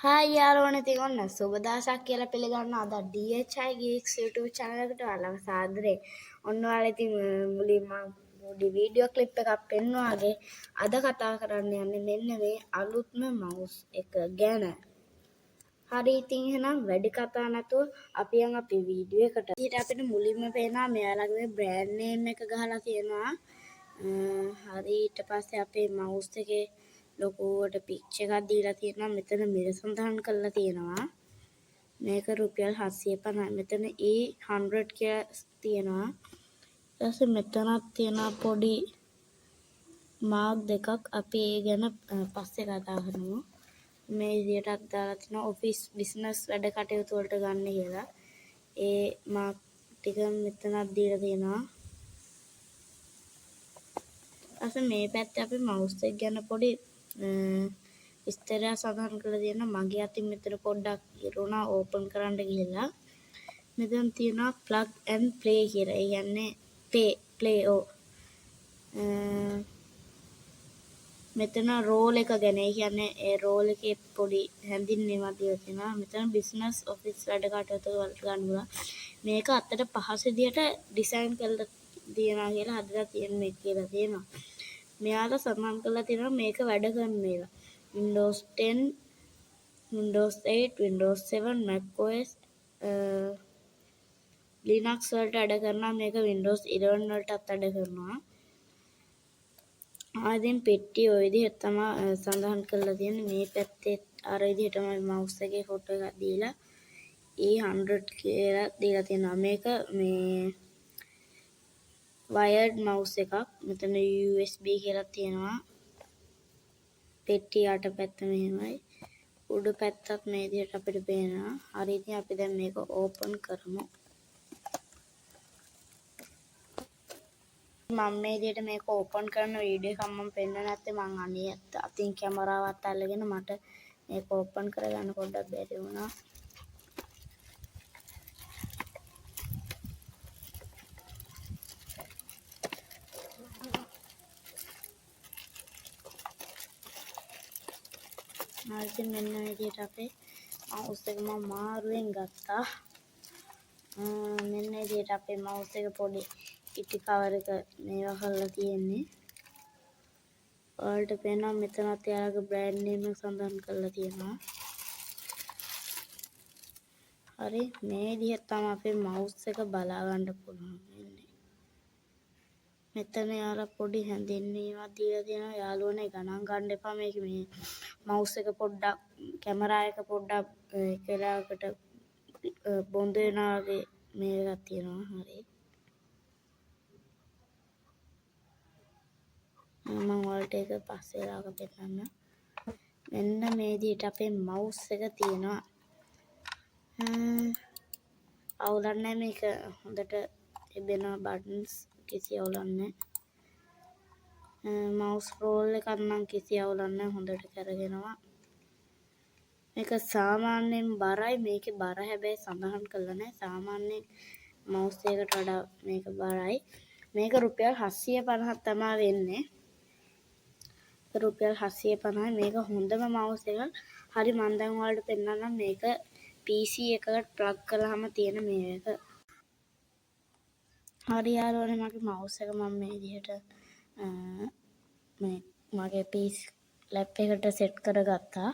Hi යාළුවනේ ඉතින් ඔන්න සුබ දවසක් කියලා පිළිගන්න අද DHI Geeks YouTube channel එකට ඔයාලව සාදරේ. ඔන්න ඔයාලා ඉතින් මුලින්ම පොඩි වීඩියෝ ක්ලිප් එකක් පෙන්වුවාගේ අද කතා කරන්න යන්නේ මෙන්න මේ අලුත්ම mouse එක ගැන. හරි ඉතින් එහෙනම් වැඩි කතා නැතුව අපි වීඩියෝ එකට. ඊට අපිට මුලින්ම පේනවා මෙයාලගේ brand name එක ගහලා තියෙනවා. හරි ඊට පස්සේ අපේ mouse එකේ ලොකුවට පික්චර් එකක් දීලා තියෙනවා. මෙතන මිල සඳහන් කරලා තියෙනවා. මේක රුපියල් 750. මෙතන E100 කියලා තියෙනවා. ඊට පස්සේ මෙතනක් තියෙනවා පොඩි මාක් දෙකක්. අපි ඒ ගැන පස්සේ කතා කරමු. මේ විදියටත් දාලා තියෙනවා ඔෆිස් බිස්නස් වැඩ කටයුතු වලට ගන්න කියලා. ඒ මාක් ටික මෙතනක් දීලා තියෙනවා. ඊට මේ පැත්තේ අපි mouse එක ගැන පොඩි විස්තරයක් සඳහන් කරලා තියෙනවා. මගේ අතින් මෙතන පොඩ්ඩක් ඉරුණා ඕපන් කරන්න ගිහලා. මෙතන තියෙනවා plug and play කියලා. ඒ කියන්නේ play මෙතන රෝල් එක ගැන. ඒ කියන්නේ ඒ රෝල් එකේ පොඩි හැඳින්වීමක් දීලා තියෙනවා. මෙතන බිස්නස් ඔෆිස් වැඩ කටයුතු වලට ගන්නවා. මේක අතට පහසු විදියට ඩිසයින් කරලා තියනවා කියලා හදලා තියෙන මේක කියලා තියෙනවා. මෙයාලා සඳහන් කරලා තියෙනවා මේක වැඩ කරන ඒවා. Windows 10, Windows 8, Windows 7, macOS, Linux වලට වැඩ කරනවා. මේක Windows 11 වලටත් වැඩ කරනවා. ආදින් පෙට්ටිය ওই විදිහට තමයි සඳහන් කරලා තියෙන්නේ. මේ පැත්තේ අර විදිහටම mouse එකේ ෆොටෝ එකක් දීලා E100 කියලා දීලා තියෙනවා. මේක මේ wired mouse එකක්. මෙතන USB කියලා තියෙනවා. පෙට්ටිය යට පැත්ත මෙහෙමයි. උඩු පැත්තත් මේ විදිහට අපිට පේනවා. හරි ඉතින් අපි දැන් මේක ඕපන් කරමු. මම මේ විදිහට මේක ඕපන් කරන වීඩියෝ එකක් මම පෙන්නන්න නැත්තේ මං අතින් කැමරාවත් අල්ලගෙන මට මේක ඕපන් කරගන්න පොඩ්ඩක් බැරි වුණා. ඉතින් මෙන්න මේ විදිහට අපේ mouse එක මම මාරුවෙන් ගත්තා. මෙන්න මේ විදිහට අපේ mouse එක පොඩි ඉටි කවර් එක මේවා කරලා තියෙන්නේ. ඔයාලට පේනවා මෙතනත් එයාලගේ brand name එක සඳහන් කරලා තියෙනවා. හරි මේ විදිහට තමයි අපේ mouse එක බලා ගන්න පුළුවන් වෙන්නේ. මෙතන යාලා පොඩි හැඳින්වීමක් දීලා තියෙනවා. යාළුවනේ ගණන් ගන්න එපා මේක මේ mouse එක පොඩ්ඩක් කැමරා එක පොඩ්ඩක් එකලාකට බොඳ වෙනවා වගේ මේකක් තියෙනවා. හරි මම ඔයාලට ඒක පස්සේ දාක පෙන්නන්න. මෙන්න මේ විදිහට අපේ mouse එක තියෙනවා. අවුලක් නැහැ මේක හොඳට තිබෙන buttons කිසි අවුලක් නැහැ. mouse roll එකක් නම් කිසි අවුලක් නැහැ හොඳට කරගෙනවා. මේක සාමාන්‍යයෙන් බරයි. මේකේ බර හැබැයි සඳහන් කරලා නැහැ. සාමාන්‍යයෙන් mouse එකකට වඩා මේක බරයි. මේක රුපියල් 750ක් තමයි වෙන්නේ. රුපියල් 750යි. මේක හොඳම mouse එක. හරි මම දැන් ඔයාලට පෙන්නන්නම් මේක PC එකකට ප්ලග් කළාම තියෙන මේක. හරි යාළුවනේ මගේ mouse එක මම මේ විදිහට මේ මගේ PC ලැප් එකට සෙට් කරගත්තා.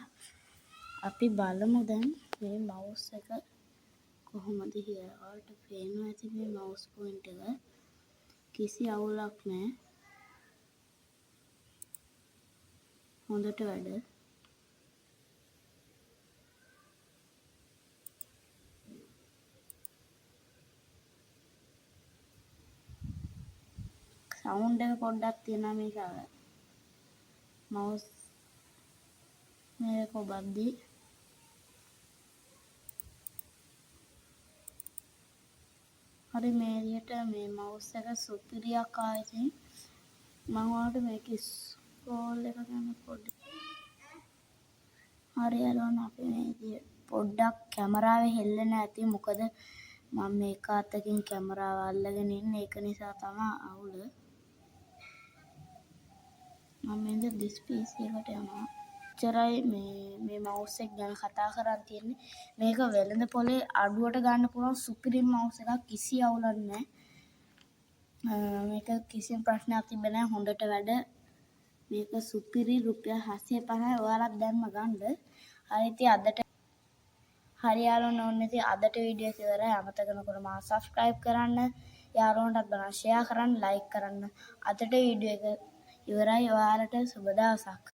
අපි බලමු දැන් මේ mouse එක කොහොමද කියලා. ඔයාලට පේනවා ඇති මේ mouse point එක. කිසි අවුලක් නැහැ. හොඳට වැඩ. සවුන්ඩ් එක පොඩ්ඩක් තියෙනවා මේක mouse මේක ඔබද්දි හරි මේ විදිහට මේ mouse එක සුපිරියක් ආයිතින් මම ඔයාලට මේක ස්ක්‍රෝල් එක ගන්න පොඩි හරි යාළුවනේ අපි මේ විදිහට පොඩ්ඩක් කැමරාවේ හෙල්ලෙන්නේ නැති මොකද මම මේක අතකින් කැමරාව අල්ලගෙන ඉන්නේ ඒක නිසා තමයි අවුල මම මේ දිස් PC එකට යනවා එච්චරයි මේ මවුස් එක ගැන කතා කරන් තියෙන්නේ. මේක වෙළඳ පොලේ අඩුවට ගන්න පුළුවන් සුපිරිම මවුස් එකක්, කිසි අවුලක් නැහැ. මේක කිසිම ප්‍රශ්නයක් තිබෙන්නේ නැහැ, හොඳට වැඩ. මේක සුපිරි රුපියල් 750යි. ඔයාලත් දැන්ම ගන්න. හරි ඉතින් අදට හරි යාළුවෝ ඕනේ ඉතින් අදට වීඩියෝ එක ඉවරයි. අමතක නොකර මාව subscribe කරන්න. යාළුවන්ටත් බලන්න share කරන්න, like කරන්න. අදට වීඩියෝ එක ඉවරයි. ඔයාලට සුබ දවසක්.